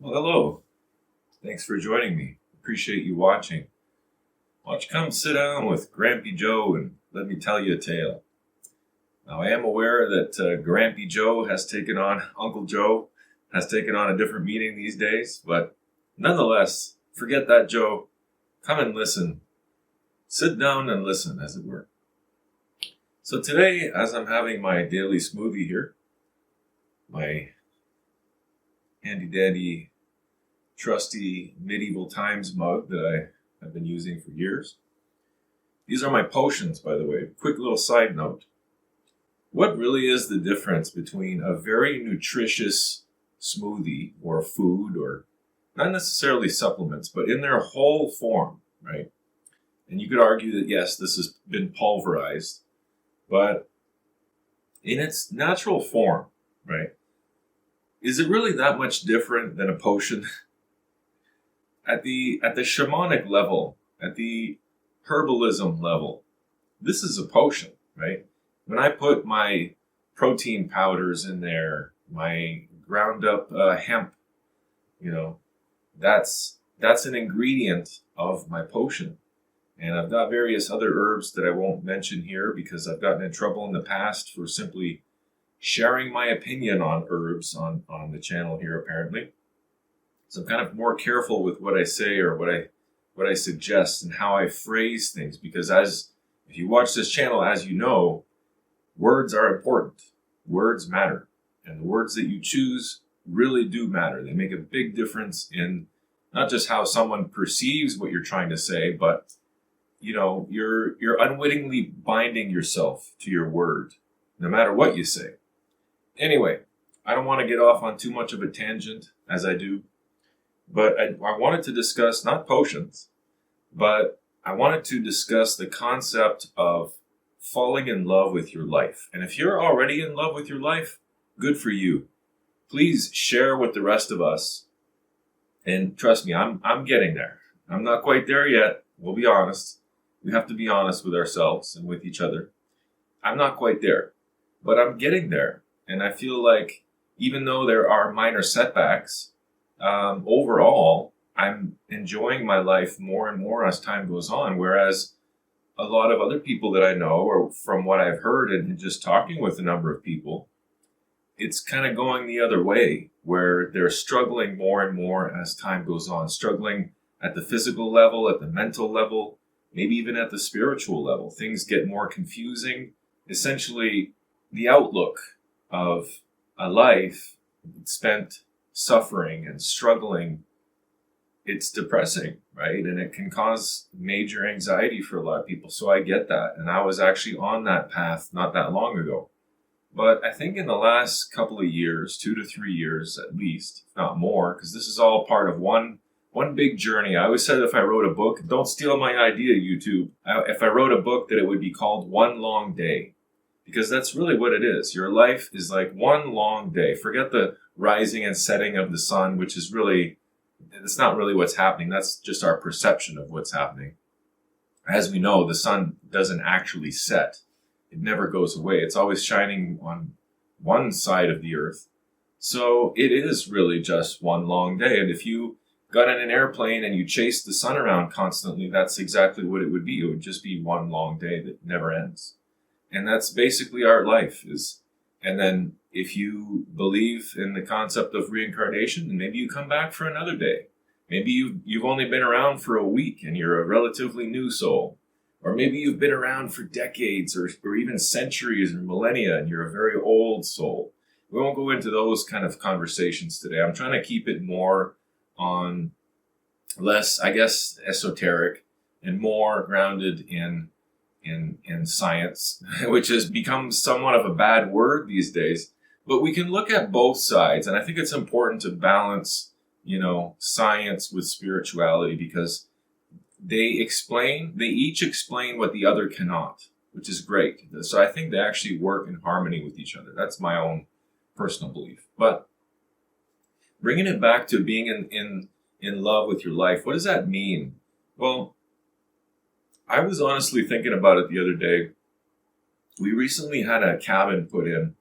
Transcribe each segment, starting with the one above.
Well, hello. Thanks for joining me. Appreciate you watching. Why don't you come sit down with Grampy Joe and let me tell you a tale. Now, I am aware that Grampy Joe has taken on, Uncle Joe has taken on a different meaning these days, but nonetheless, forget that, Joe. Come and listen. Sit down and listen, as it were. So today, as I'm having my daily smoothie here, my handy-dandy, trusty medieval times mug that I have been using for years. These are my potions, by the way. Quick little side note. What really is the difference between a very nutritious smoothie or food, or not necessarily supplements, but in their whole form, right? And you could argue that, yes, this has been pulverized, but in its natural form, right? Is it really that much different than a potion? At the shamanic level, at the herbalism level, this is a potion, right? When I put my protein powders in there, my ground up hemp, that's an ingredient of my potion. And I've got various other herbs that I won't mention here because I've gotten in trouble in the past for simply sharing my opinion on herbs on the channel here, apparently. So I'm kind of more careful with what I say or what I suggest and how I phrase things, because if you watch this channel, as you know, words are important. Words matter. And the words that you choose really do matter. They make a big difference in not just how someone perceives what you're trying to say, but you're unwittingly binding yourself to your word, no matter what you say. Anyway, I don't want to get off on too much of a tangent, as I do. But I wanted to discuss not potions, but I wanted to discuss the concept of falling in love with your life. And if you're already in love with your life, good for you. Please share with the rest of us. And trust me, I'm getting there. I'm not quite there yet. We'll be honest. We have to be honest with ourselves and with each other. I'm not quite there, but I'm getting there. And I feel like even though there are minor setbacks, overall, I'm enjoying my life more and more as time goes on, whereas a lot of other people that I know, or from what I've heard and just talking with a number of people, it's kind of going the other way, where they're struggling more and more as time goes on, struggling at the physical level, at the mental level, maybe even at the spiritual level. Things get more confusing. Essentially, the outlook of a life spent suffering and struggling, it's depressing, right? And it can cause major anxiety for a lot of people. So I get that. And I was actually on that path not that long ago. But I think in the last couple of years, 2 to 3 years at least, if not more, because this is all part of one big journey. I always said if I wrote a book, don't steal my idea, YouTube. If I wrote a book, that it would be called One Long Day. Because that's really what it is. Your life is like one long day. Forget the rising and setting of the sun, which is really, it's not really what's happening. That's just our perception of what's happening. As we know, the sun doesn't actually set. It never goes away. It's always shining on one side of the earth. So it is really just one long day. And if you got in an airplane and you chased the sun around constantly, that's exactly what it would be. It would just be one long day that never ends. And that's basically our life is. And then if you believe in the concept of reincarnation, then maybe you come back for another day. Maybe you've only been around for a week and you're a relatively new soul. Or maybe you've been around for decades or even centuries or millennia and you're a very old soul. We won't go into those kind of conversations today. I'm trying to keep it more on less, I guess, esoteric and more grounded in science, which has become somewhat of a bad word these days. But we can look at both sides. And I think it's important to balance, science with spirituality, because they each explain what the other cannot, which is great. So I think they actually work in harmony with each other. That's my own personal belief. But bringing it back to being in love with your life, what does that mean? Well, I was honestly thinking about it the other day. We recently had a cabin put in,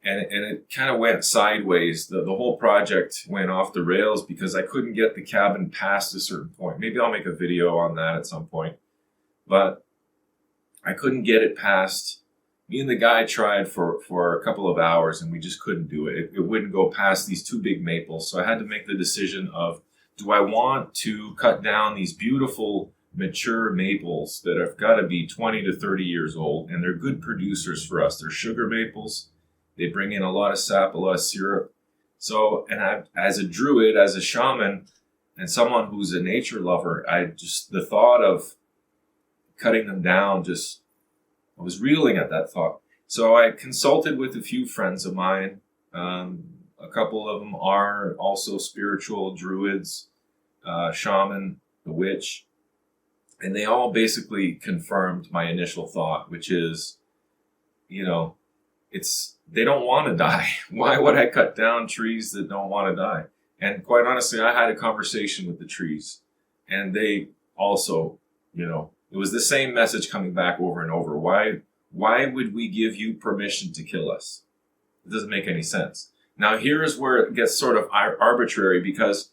and it kind of went sideways. The whole project went off the rails because I couldn't get the cabin past a certain point. Maybe I'll make a video on that at some point. But I couldn't get it past. Me and the guy tried for a couple of hours, and we just couldn't do it. It wouldn't go past these two big maples. So I had to make the decision of, do I want to cut down these beautiful mature maples that have got to be 20 to 30 years old, and they're good producers for us. They're sugar maples. They bring in a lot of sap, a lot of syrup. So, and as a druid, as a shaman, and someone who's a nature lover, the thought of cutting them down, I was reeling at that thought. So I consulted with a few friends of mine. A couple of them are also spiritual druids, shaman, the witch. And they all basically confirmed my initial thought, which is, they don't want to die. Why would I cut down trees that don't want to die? And quite honestly, I had a conversation with the trees, and they also, it was the same message coming back over and over. Why would we give you permission to kill us? It doesn't make any sense. Now, here's where it gets sort of arbitrary, because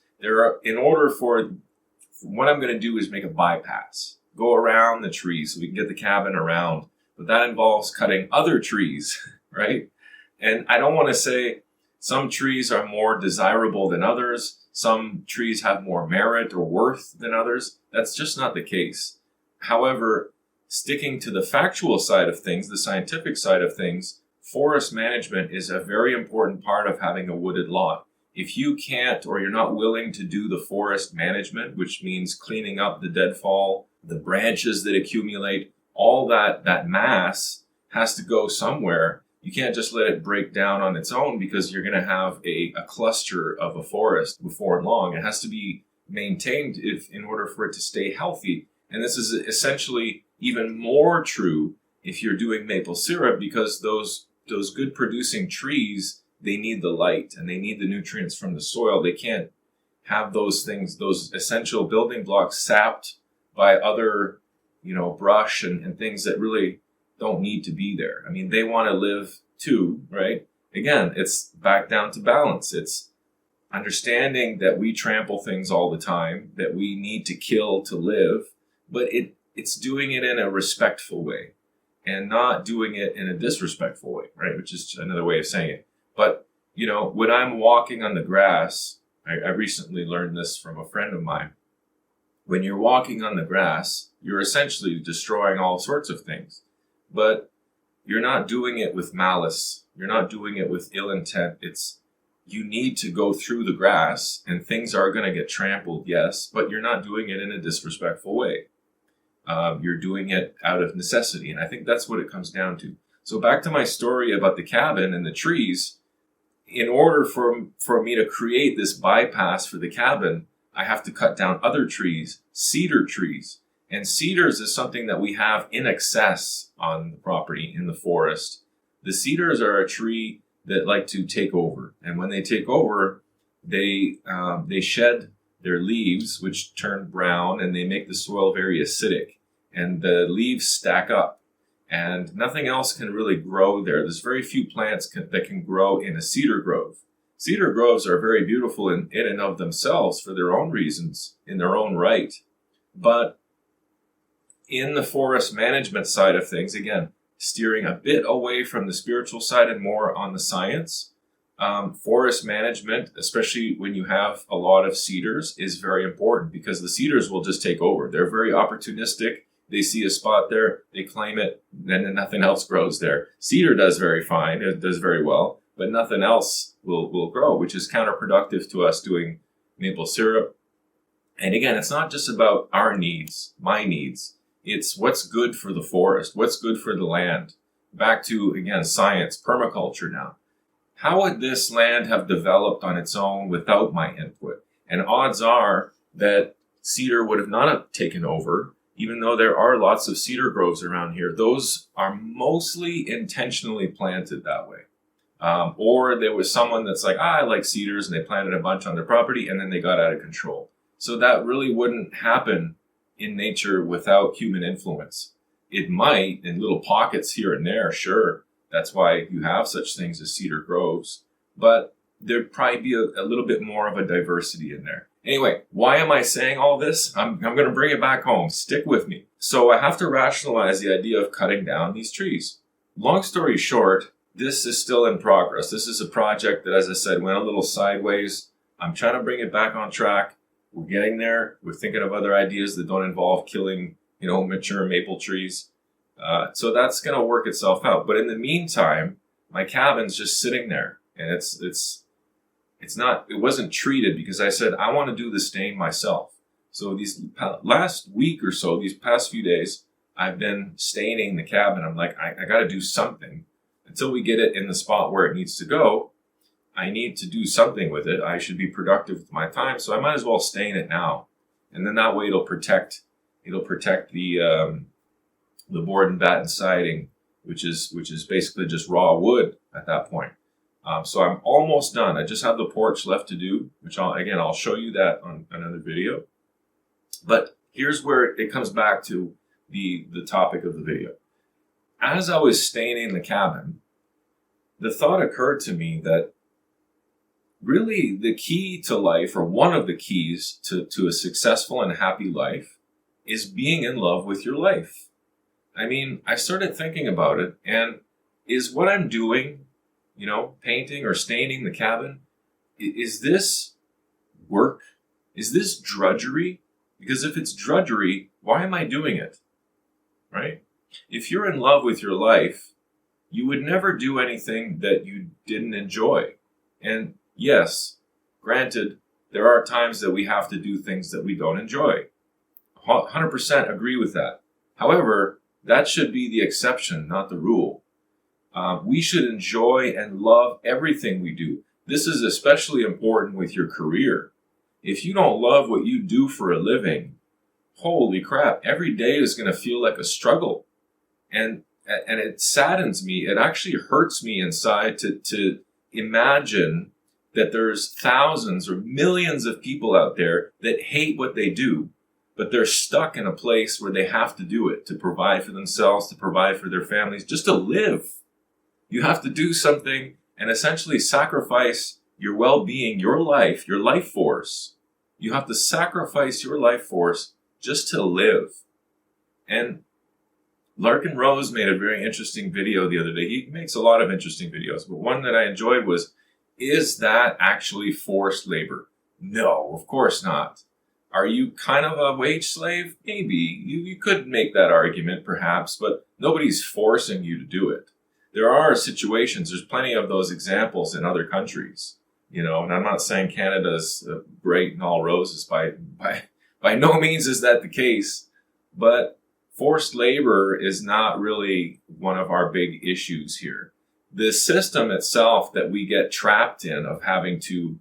what I'm going to do is make a bypass, go around the trees so we can get the cabin around. But that involves cutting other trees, right? And I don't want to say some trees are more desirable than others. Some trees have more merit or worth than others. That's just not the case. However, sticking to the factual side of things, the scientific side of things, forest management is a very important part of having a wooded lot. If you can't, or you're not willing to do the forest management, which means cleaning up the deadfall, the branches that accumulate, all that mass has to go somewhere. You can't just let it break down on its own, because you're going to have a cluster of a forest before long. It has to be maintained in order for it to stay healthy. And this is essentially even more true if you're doing maple syrup, because those good producing trees, they need the light and they need the nutrients from the soil. They can't have those things, those essential building blocks, sapped by other, brush and things that really don't need to be there. I mean, they want to live too, right? Again, it's back down to balance. It's understanding that we trample things all the time, that we need to kill to live, but it's doing it in a respectful way and not doing it in a disrespectful way, right? Which is another way of saying it. But, when I'm walking on the grass, I recently learned this from a friend of mine. When you're walking on the grass, you're essentially destroying all sorts of things. But you're not doing it with malice. You're not doing it with ill intent. You need to go through the grass, and things are going to get trampled, yes, but you're not doing it in a disrespectful way. You're doing it out of necessity, and I think that's what it comes down to. So back to my story about the cabin and the trees. In order for me to create this bypass for the cabin, I have to cut down other trees, cedar trees. And cedars is something that we have in excess on the property in the forest. The cedars are a tree that like to take over. And when they take over, they shed their leaves, which turn brown, and they make the soil very acidic. And the leaves stack up. And nothing else can really grow there. There's very few plants that can grow in a cedar grove. Cedar groves are very beautiful in and of themselves for their own reasons, in their own right. But in the forest management side of things, again, steering a bit away from the spiritual side and more on the science, forest management, especially when you have a lot of cedars, is very important, because the cedars will just take over. They're very opportunistic. They see a spot there, they claim it, and then nothing else grows there. Cedar does very fine, it does very well, but nothing else will grow, which is counterproductive to us doing maple syrup. And again, it's not just about our needs, my needs. It's what's good for the forest, what's good for the land. Back to, again, science, permaculture now. How would this land have developed on its own without my input? And odds are that cedar would have not taken over. Even though there are lots of cedar groves around here, those are mostly intentionally planted that way. Or there was someone that's like, I like cedars, and they planted a bunch on their property, and then they got out of control. So that really wouldn't happen in nature without human influence. It might in little pockets here and there, sure. That's why you have such things as cedar groves. But there'd probably be a little bit more of a diversity in there. Anyway, why am I saying all this? I'm going to bring it back home. Stick with me. So I have to rationalize the idea of cutting down these trees. Long story short, this is still in progress. This is a project that, as I said, went a little sideways. I'm trying to bring it back on track. We're getting there. We're thinking of other ideas that don't involve killing, mature maple trees. So that's going to work itself out. But in the meantime, my cabin's just sitting there, and it wasn't treated because I said I want to do the stain myself. So these last week or so, these past few days, I've been staining the cabin. I'm like, I got to do something until we get it in the spot where it needs to go. I need to do something with it. I should be productive with my time, so I might as well stain it now, and then that way it'll protect the board and batten siding, which is basically just raw wood at that point. So I'm almost done. I just have the porch left to do, which I'll show you that on another video. But here's where it comes back to the topic of the video. As I was staining the cabin, the thought occurred to me that really the key to life, or one of the keys to a successful and happy life, is being in love with your life. I mean, I started thinking about it, and is what I'm doing, painting or staining the cabin, is this work? Is this drudgery? Because if it's drudgery, why am I doing it? Right? If you're in love with your life, you would never do anything that you didn't enjoy. And yes, granted, there are times that we have to do things that we don't enjoy. 100% agree with that. However, that should be the exception, not the rule. We should enjoy and love everything we do. This is especially important with your career. If you don't love what you do for a living, holy crap, every day is going to feel like a struggle. And it saddens me. It actually hurts me inside to imagine that there's thousands or millions of people out there that hate what they do, but they're stuck in a place where they have to do it to provide for themselves, to provide for their families, just to live. You have to do something and essentially sacrifice your well-being, your life force. You have to sacrifice your life force just to live. And Larkin Rose made a very interesting video the other day. He makes a lot of interesting videos, but one that I enjoyed was, is that actually forced labor? No, of course not. Are you kind of a wage slave? Maybe. You could make that argument, perhaps, but nobody's forcing you to do it. There are situations, there's plenty of those examples in other countries, and I'm not saying Canada's great and all roses. By no means is that the case, but forced labor is not really one of our big issues here. The system itself that we get trapped in of having to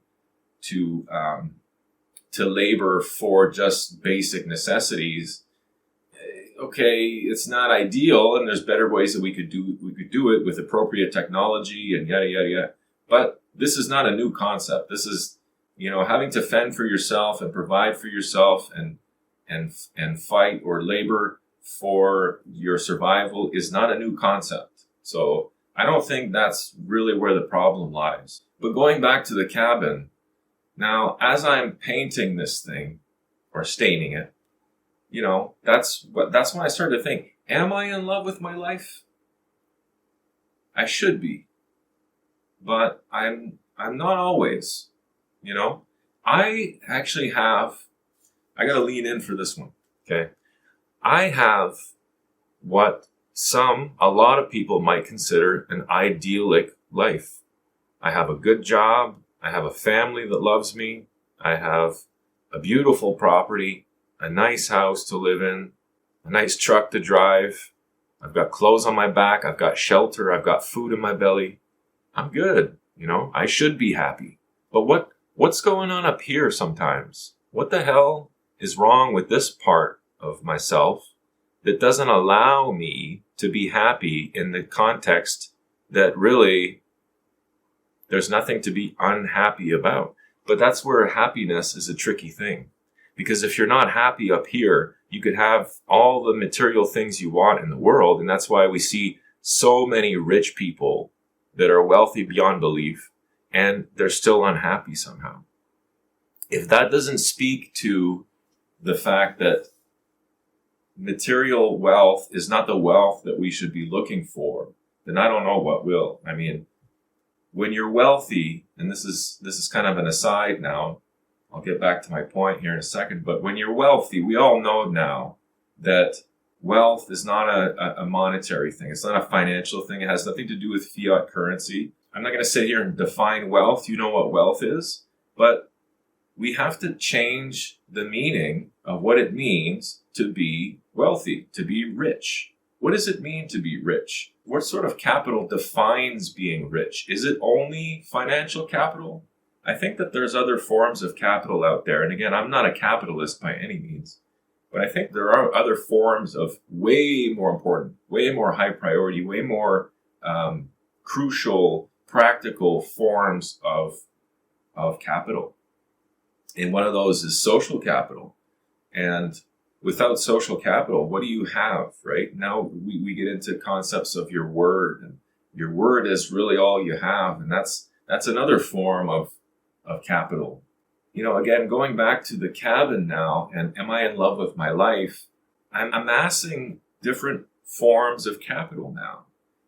labor for just basic necessities, okay, it's not ideal, and there's better ways that we could do it with appropriate technology and yada yada yada. But this is not a new concept. This is, having to fend for yourself and provide for yourself and fight or labor for your survival is not a new concept. So I don't think that's really where the problem lies. But going back to the cabin, now as I'm painting this thing or staining it, that's when I started to think, am I in love with my life? I should be, but I'm not always. I actually have. I got to lean in for this one. Okay, I have what a lot of people might consider an idyllic life. I have a good job. I have a family that loves me. I have a beautiful property, a nice house to live in, a nice truck to drive. I've got clothes on my back. I've got shelter. I've got food in my belly. I'm good. I should be happy. But what's going on up here sometimes? What the hell is wrong with this part of myself that doesn't allow me to be happy in the context that really there's nothing to be unhappy about? But that's where happiness is a tricky thing. Because if you're not happy up here, you could have all the material things you want in the world. And that's why we see so many rich people that are wealthy beyond belief, and they're still unhappy somehow. If that doesn't speak to the fact that material wealth is not the wealth that we should be looking for, then I don't know what will. I mean, when you're wealthy, and this is kind of an aside now, I'll get back to my point here in a second, but when you're wealthy, we all know now that wealth is not a monetary thing. It's not a financial thing. It has nothing to do with fiat currency. I'm not going to sit here and define wealth. You know what wealth is, but we have to change the meaning of what it means to be wealthy, to be rich. What does it mean to be rich? What sort of capital defines being rich? Is it only financial capital? I think that there's other forms of capital out there. And again, I'm not a capitalist by any means, but I think there are other forms of way more important, way more high priority, way more crucial, practical forms of capital. And one of those is social capital. And without social capital, what do you have, right? Now we get into concepts of your word, and your word is really all you have. And that's another form of capital. You know, again, going back to the cabin now, and am I in love with my life? I'm amassing different forms of capital now.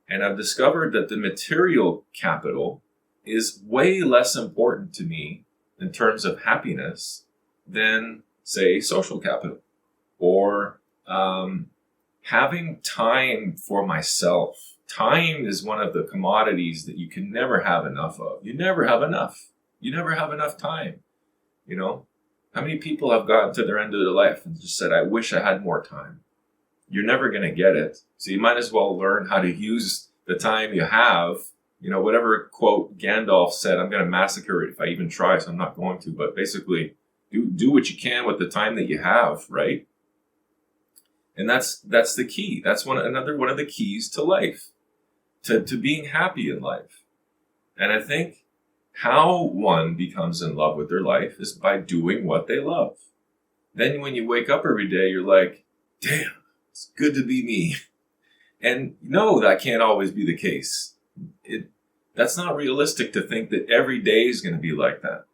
And I've discovered that the material capital is way less important to me in terms of happiness than, say, social capital, or having time for myself. Time is one of the commodities that you can never have enough of. You never have enough. You never have enough time. You know, how many people have gotten to their end of their life and just said, I wish I had more time? You're never going to get it. So you might as well learn how to use the time you have. You know, whatever quote Gandalf said, I'm going to massacre it if I even try, so I'm not going to. But basically, do what you can with the time that you have, right? And that's the key. That's another one of the keys to life, to being happy in life. And I think how one becomes in love with their life is by doing what they love. Then when you wake up every day, you're like, damn, it's good to be me. And no, that can't always be the case. That's not realistic to think that every day is going to be like that.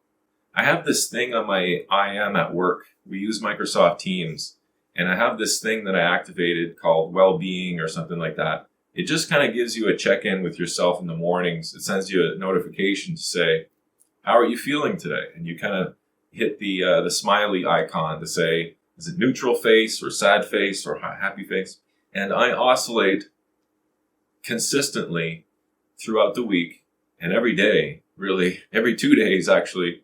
I have this thing on my IM at work. We use Microsoft Teams, and I have this thing that I activated called well-being or something like that. It just kind of gives you a check-in with yourself in the mornings. It sends you a notification to say, how are you feeling today? And you kind of hit the smiley icon to say, is it neutral face or sad face or happy face? And I oscillate consistently throughout the week and every day, really, every 2 days actually,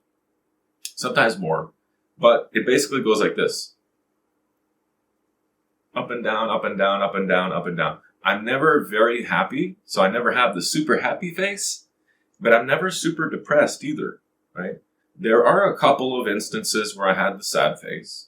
sometimes more. But it basically goes like this. Up and down, up and down, up and down, up and down. I'm never very happy, so I never have the super happy face, but I'm never super depressed either, right? There are a couple of instances where I had the sad face,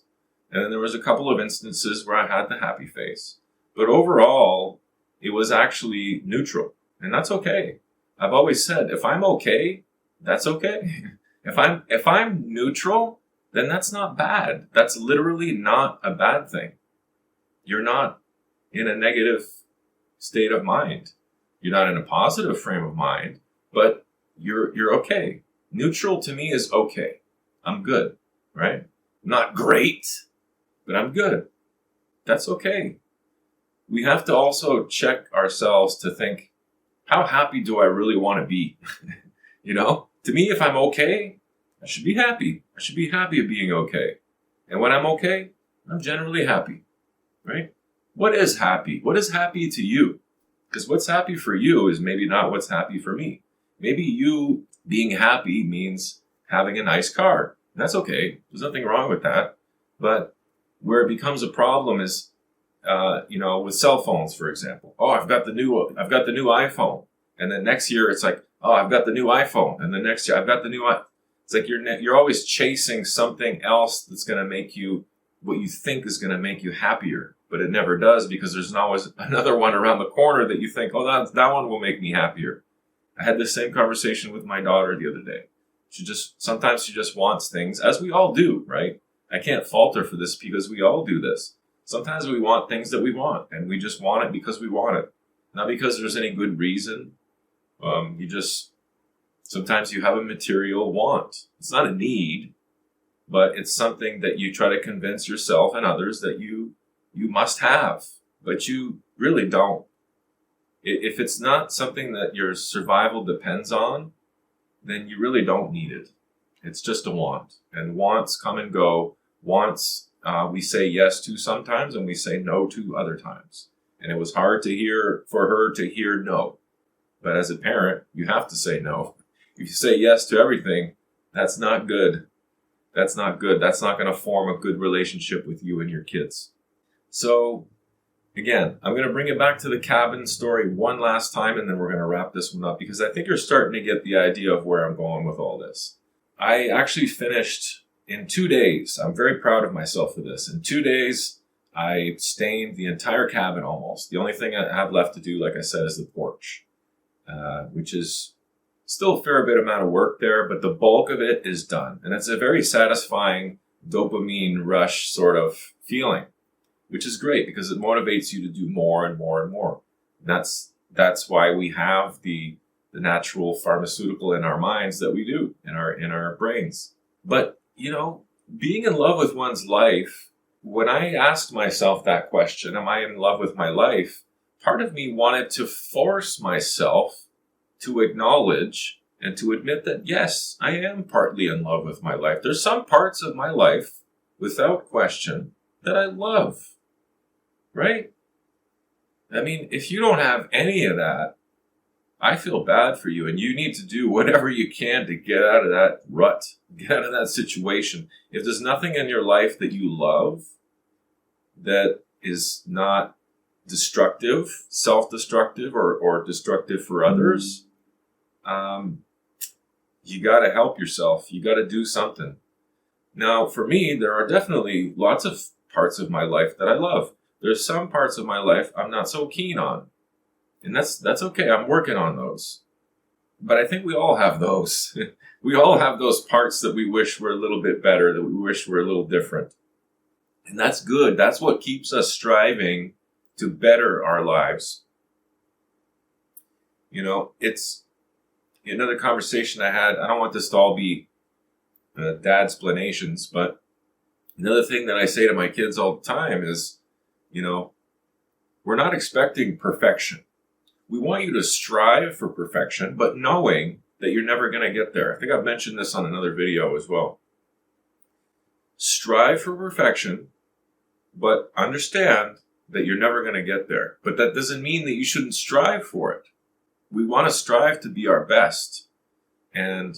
and then there was a couple of instances where I had the happy face. But overall, it was actually neutral, and that's okay. I've always said, if I'm okay, that's okay. If I'm neutral, then that's not bad. That's literally not a bad thing. You're not in a negative state of mind. You're not in a positive frame of mind, but you're okay. Neutral to me is okay. I'm good, right? Not great, but I'm good. That's okay. We have to also check ourselves to think, how happy do I really want to be? You know, to me, if I'm okay, I should be happy. I should be happy of being okay. And when I'm okay, I'm generally happy, right? What is happy? What is happy to you? Because what's happy for you is maybe not what's happy for me. Maybe you being happy means having a nice car. And that's okay. There's nothing wrong with that. But where it becomes a problem is, with cell phones, for example. Oh, I've got the new iPhone. And then next year it's like, oh, I've got the new iPhone. And the next year I've got the new iPhone. It's like you're always chasing something else that's going to make you, what you think is going to make you happier. But it never does, because there's always another one around the corner that you think, oh, that one will make me happier. I had this same conversation with my daughter the other day. Sometimes she just wants things, as we all do, right? I can't fault her for this, because we all do this. Sometimes we want things that we want, and we just want it because we want it. Not because there's any good reason. Sometimes you have a material want. It's not a need, but it's something that you try to convince yourself and others that you must have, but you really don't. If it's not something that your survival depends on, then you really don't need it. It's just a want. And wants come and go. Wants we say yes to sometimes and we say no to other times. And it was hard for her to hear no. But as a parent, you have to say no. If you say yes to everything, that's not good. That's not good. That's not going to form a good relationship with you and your kids. So, again, I'm going to bring it back to the cabin story one last time, and then we're going to wrap this one up, because I think you're starting to get the idea of where I'm going with all this. I actually finished in 2 days. I'm very proud of myself for this. In 2 days, I stained the entire cabin almost. The only thing I have left to do, like I said, is the porch, which is still a fair bit amount of work there, but the bulk of it is done. And it's a very satisfying dopamine rush sort of feeling, which is great because it motivates you to do more and more and more. And that's why we have the natural pharmaceutical in our minds that we do in our brains. But, being in love with one's life, when I asked myself that question, am I in love with my life? Part of me wanted to force myself to acknowledge and to admit that, yes, I am partly in love with my life. There's some parts of my life, without question, that I love. Right? I mean, if you don't have any of that, I feel bad for you, and you need to do whatever you can to get out of that rut, get out of that situation. If there's nothing in your life that you love that is not destructive, self-destructive, or destructive for others, you got to help yourself. You got to do something. Now, for me, there are definitely lots of parts of my life that I love. There's some parts of my life I'm not so keen on. And that's okay. I'm working on those. But I think we all have those. We all have those parts that we wish were a little bit better, that we wish were a little different. And that's good. That's what keeps us striving to better our lives. It's another conversation I had. I don't want this to all be dad-splanations, but another thing that I say to my kids all the time is, we're not expecting perfection. We want you to strive for perfection, but knowing that you're never going to get there. I think I've mentioned this on another video as well. Strive for perfection, but understand that you're never going to get there. But that doesn't mean that you shouldn't strive for it. We want to strive to be our best. And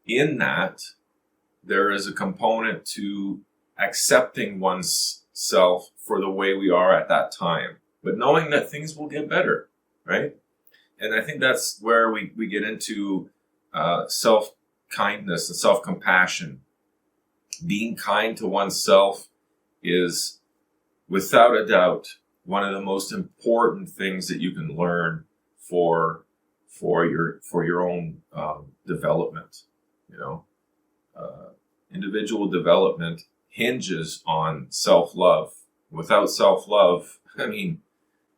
in that, there is a component to accepting one's self for the way we are at that time, but knowing that things will get better, right? And I think that's where we get into self-kindness and self-compassion. Being kind to oneself is, without a doubt, one of the most important things that you can learn for your own development. Individual development hinges on self-love. Without self-love,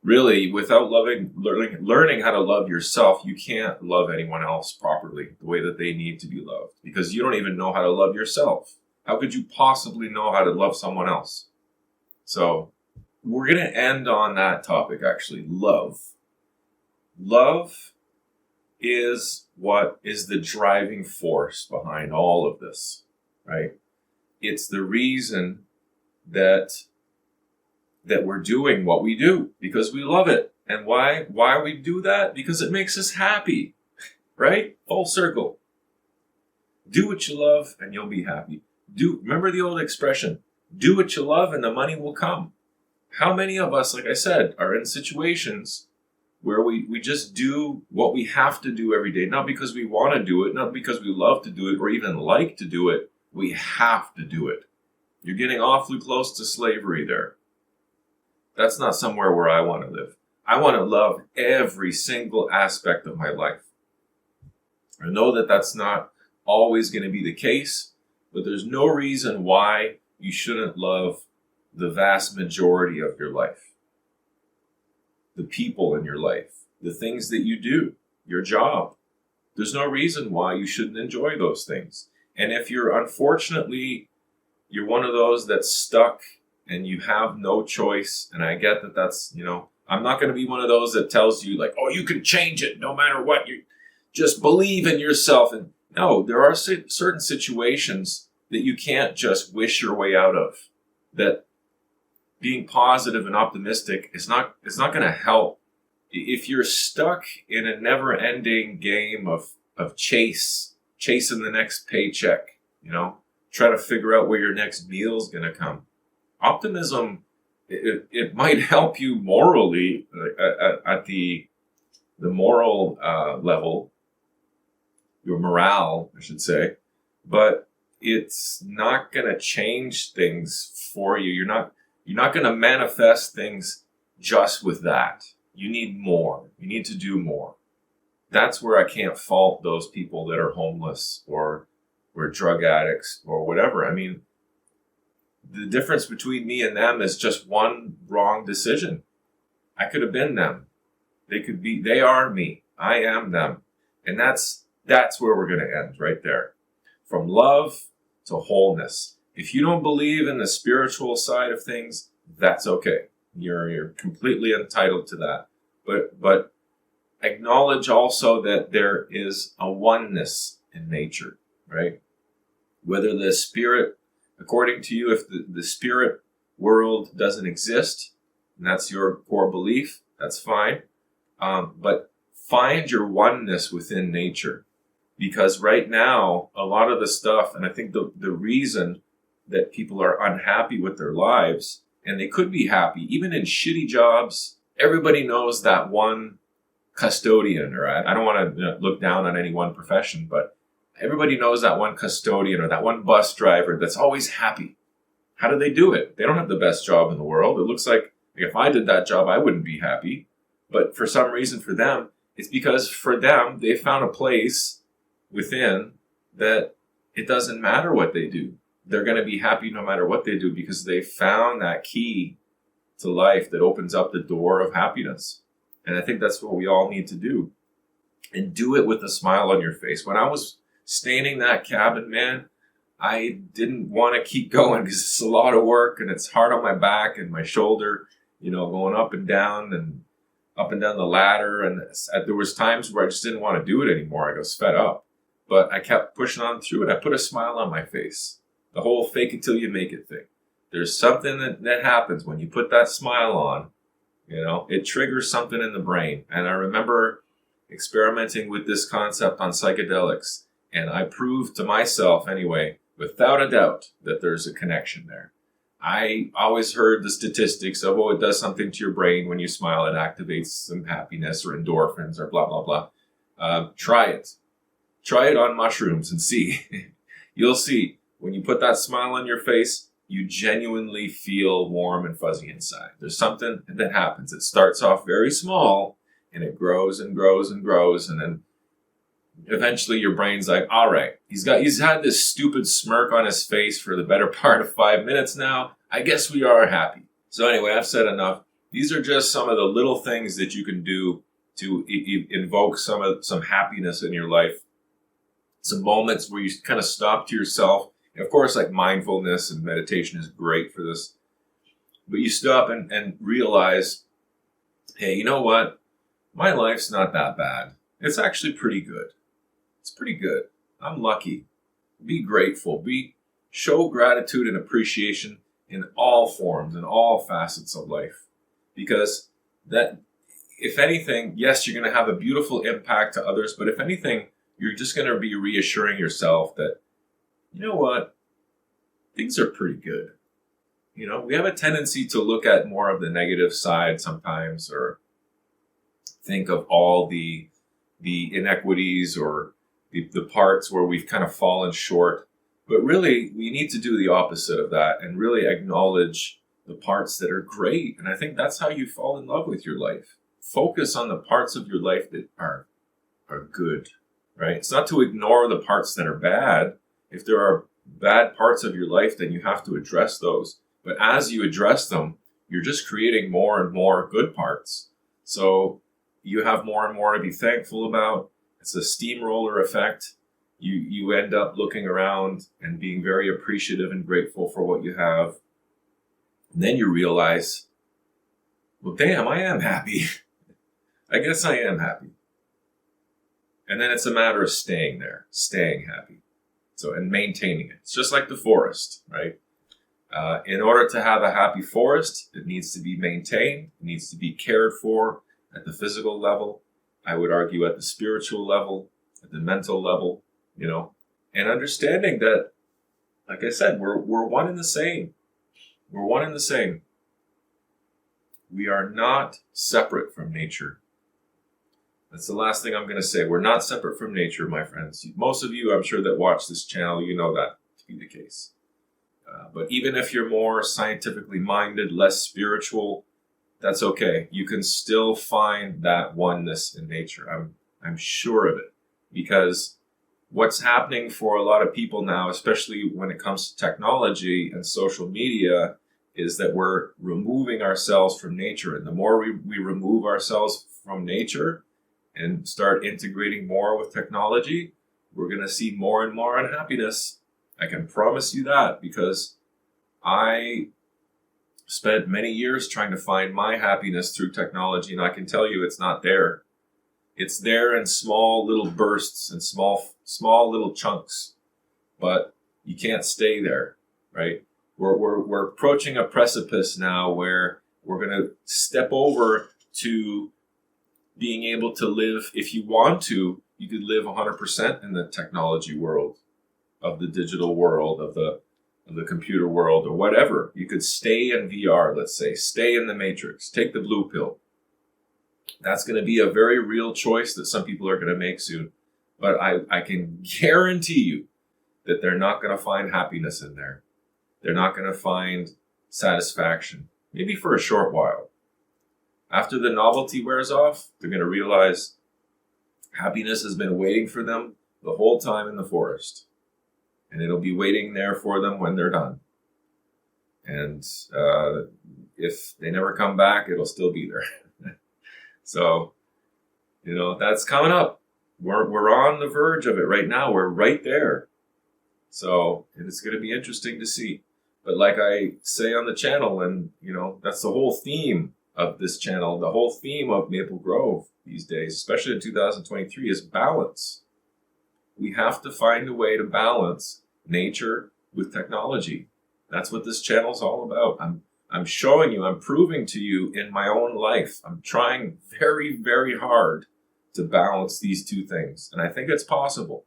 really, without learning how to love yourself, you can't love anyone else properly the way that they need to be loved, because you don't even know how to love yourself. How could you possibly know how to love someone else? So we're going to end on that topic, actually. Love. Love is what is the driving force behind all of this, right? It's the reason that we're doing what we do, because we love it. And why we do that? Because it makes us happy, right? Full circle. Do what you love and you'll be happy. Remember the old expression, do what you love and the money will come. How many of us, like I said, are in situations where we just do what we have to do every day, not because we want to do it, not because we love to do it or even like to do it. We have to do it. You're getting awfully close to slavery there. That's not somewhere where I want to live. I want to love every single aspect of my life. I know that that's not always going to be the case, but there's no reason why you shouldn't love the vast majority of your life. The people in your life, the things that you do, your job. There's no reason why you shouldn't enjoy those things. And if you're you're one of those that's stuck and you have no choice, and I get that that's, I'm not going to be one of those that tells you like, oh, you can change it no matter what. You just believe in yourself. And no, there are certain situations that you can't just wish your way out of. That being positive and optimistic is not going to help. If you're stuck in a never-ending game of chasing the next paycheck, try to figure out where your next meal's going to come. Optimism, it might help you morally at the moral level, your morale, I should say, but it's not going to change things for you. You're not going to manifest things just with that. You need more. You need to do more. That's where I can't fault those people that are homeless or drug addicts or whatever. I mean, the difference between me and them is just one wrong decision. I could have been them. They are me. I am them. And that's where we're going to end right there. From love to wholeness. If you don't believe in the spiritual side of things, that's okay. You're completely entitled to that. But acknowledge also that there is a oneness in nature, right? Whether the spirit, according to you, if the spirit world doesn't exist, and that's your core belief, that's fine. But find your oneness within nature. Because right now, a lot of the stuff, and I think the reason that people are unhappy with their lives, and they could be happy, even in shitty jobs, everybody knows that one custodian, or I don't want to look down on any one profession, but everybody knows that one custodian or that one bus driver that's always happy. How do they do it? They don't have the best job in the world. It looks like if I did that job, I wouldn't be happy. But for some reason for them, it's because for them, they found a place within that it doesn't matter what they do. They're going to be happy no matter what they do because they found that key to life that opens up the door of happiness. And I think that's what we all need to do. And do it with a smile on your face. When I was staying in that cabin, man, I didn't want to keep going because it's a lot of work and it's hard on my back and my shoulder, going up and down the ladder. And there was times where I just didn't want to do it anymore. I was fed up. But I kept pushing on through it. I put a smile on my face. The whole fake it till you make it thing. There's something that happens when you put that smile on. It triggers something in the brain. And I remember experimenting with this concept on psychedelics. And I proved to myself, anyway, without a doubt, that there's a connection there. I always heard the statistics of, it does something to your brain when you smile. It activates some happiness or endorphins or blah, blah, blah. Try it. Try it on mushrooms and see. You'll see. When you put that smile on your face, you genuinely feel warm and fuzzy inside. There's something that happens. It starts off very small, and it grows and grows and grows, and then eventually your brain's like, all right, he's had this stupid smirk on his face for the better part of 5 minutes now. I guess we are happy. So anyway, I've said enough. These are just some of the little things that you can do to invoke some happiness in your life. Some moments where you kind of stop to yourself. And of course, like mindfulness and meditation is great for this. But you stop and realize, hey, you know what? My life's not that bad. It's actually pretty good. It's pretty good. I'm lucky. Be grateful. Show gratitude and appreciation in all forms, in all facets of life. Because that, if anything, yes, you're going to have a beautiful impact to others, but if anything, you're just going to be reassuring yourself that, you know what, things are pretty good. We have a tendency to look at more of the negative side sometimes, or think of all the inequities or the parts where we've kind of fallen short. But really, we need to do the opposite of that and really acknowledge the parts that are great. And I think that's how you fall in love with your life. Focus on the parts of your life that are good. Right? It's not to ignore the parts that are bad. If there are bad parts of your life, then you have to address those. But as you address them, you're just creating more and more good parts. So you have more and more to be thankful about. It's a steamroller effect. You end up looking around and being very appreciative and grateful for what you have. And then you realize, well, damn, I am happy. I guess I am happy. And then it's a matter of staying there, staying happy. So, and maintaining it. It's just like the forest, right? In order to have a happy forest, it needs to be maintained. It needs to be cared for at the physical level. I would argue at the spiritual level, at the mental level, and understanding that, like I said, we're one and the same. We're one and the same. We are not separate from nature. That's the last thing I'm going to say. We're not separate from nature, my friends. Most of you, I'm sure, that watch this channel, you know that to be the case. But even if you're more scientifically minded, less spiritual, that's okay. You can still find that oneness in nature. I'm sure of it. Because what's happening for a lot of people now, especially when it comes to technology and social media, is that we're removing ourselves from nature. And the more we remove ourselves from nature and start integrating more with technology, we're going to see more and more unhappiness. I can promise you that, because I spent many years trying to find my happiness through technology, and I can tell you it's not there. It's there in small little bursts and small little chunks, but you can't stay there, right? We're approaching a precipice now where we're going to step over to being able to live. If you want to, you could live 100% in the technology world, of the digital world, of the computer world, or whatever. You could stay in VR, let's say, stay in the matrix, take the blue pill. That's going to be a very real choice that some people are going to make soon. But I can guarantee you that they're not going to find happiness in there. They're not going to find satisfaction, maybe for a short while. After the novelty wears off, they're going to realize happiness has been waiting for them the whole time in the forest. And it'll be waiting there for them when they're done. And if they never come back, it'll still be there. So, that's coming up. We're on the verge of it right now. We're right there. So, and it's going to be interesting to see. But like I say on the channel, and, that's the whole theme of this channel, the whole theme of Maple Grove these days, especially in 2023, is balance. We have to find a way to balance nature with technology. That's what this channel is all about. I'm showing you, I'm proving to you in my own life. I'm trying very, very hard to balance these two things. And I think it's possible.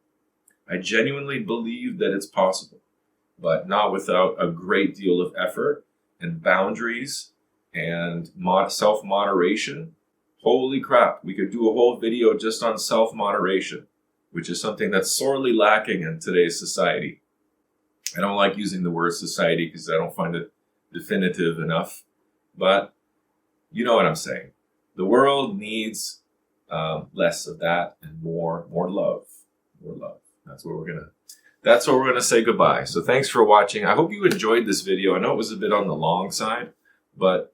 I genuinely believe that it's possible, but not without a great deal of effort and boundaries and self-moderation. Holy crap, we could do a whole video just on self-moderation, which is something that's sorely lacking in today's society. I don't like using the word society because I don't find it definitive enough, but you know what I'm saying. The world needs less of that and more love. More love. That's what we're gonna say goodbye. So thanks for watching. I hope you enjoyed this video. I know it was a bit on the long side, but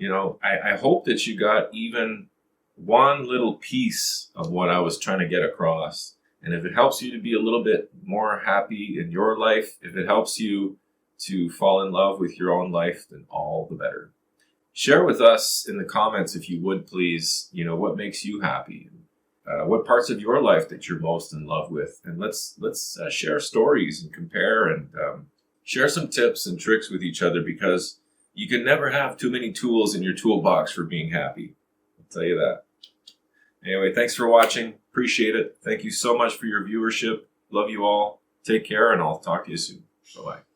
I hope that you got even one little piece of what I was trying to get across. And if it helps you to be a little bit more happy in your life, if it helps you to fall in love with your own life, then all the better. Share with us in the comments, if you would please, what makes you happy, what parts of your life that you're most in love with, and let's share stories and compare and share some tips and tricks with each other, because you can never have too many tools in your toolbox for being happy. I'll tell you that. Anyway, thanks for watching. Appreciate it. Thank you so much for your viewership. Love you all. Take care, and I'll talk to you soon. Bye-bye.